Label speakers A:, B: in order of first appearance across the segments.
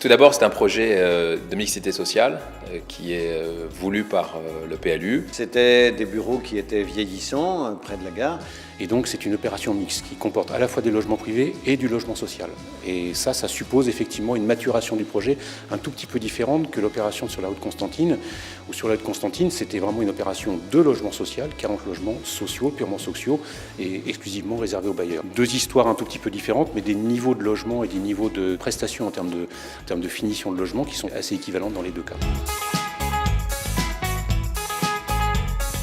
A: Tout d'abord, c'est un projet de mixité sociale qui est voulu par le PLU.
B: C'était des bureaux qui étaient vieillissants près de la gare.
C: Et donc c'est une opération mixte qui comporte à la fois des logements privés et du logement social. Et ça suppose effectivement une maturation du projet un tout petit peu différente que l'opération sur la route Constantine. Où sur la route Constantine, c'était vraiment une opération de logement social, 40 logements sociaux, purement sociaux, et exclusivement réservés aux bailleurs. Deux histoires un tout petit peu différentes, mais des niveaux de logement et des niveaux de prestations en termes de finition de logement qui sont assez équivalents dans les deux cas.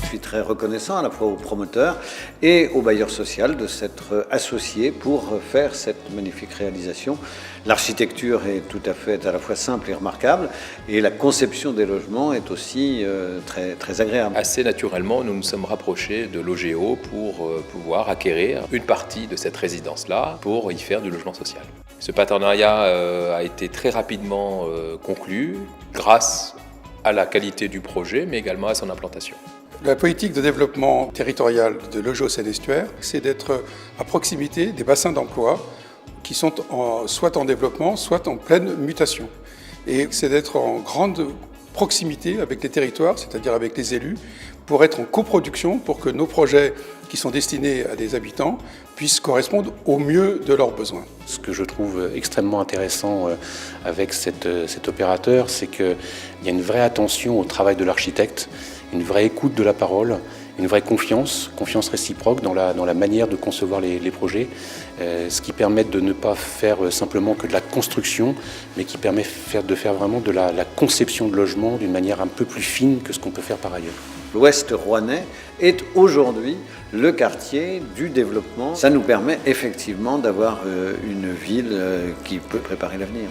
B: Je suis très reconnaissant à la fois aux promoteurs et aux bailleurs sociaux de s'être associés pour faire cette magnifique réalisation. L'architecture est tout à fait à la fois simple et remarquable et la conception des logements est aussi très agréable.
A: Assez naturellement, nous nous sommes rapprochés de l'OGEO pour pouvoir acquérir une partie de cette résidence-là pour y faire du logement social. Ce partenariat a été très rapidement conclu grâce à la qualité du projet mais également à son implantation.
D: La politique de développement territorial de l'OGEO-Seine-Estuaire, c'est d'être à proximité des bassins d'emploi qui sont soit en développement, soit en pleine mutation. Et c'est d'être en grande proximité avec les territoires, c'est-à-dire avec les élus, pour être en coproduction, pour que nos projets qui sont destinés à des habitants puissent correspondre au mieux de leurs besoins.
C: Ce que je trouve extrêmement intéressant avec cet opérateur, c'est qu'il y a une vraie attention au travail de l'architecte, une vraie écoute de la parole, une vraie confiance réciproque dans la manière de concevoir les projets, ce qui permet de ne pas faire simplement que de la construction, mais qui permet de faire vraiment de la conception de logement d'une manière un peu plus fine que ce qu'on peut faire par ailleurs.
B: L'Ouest rouennais est aujourd'hui le quartier du développement. Ça nous permet effectivement d'avoir une ville qui peut préparer l'avenir.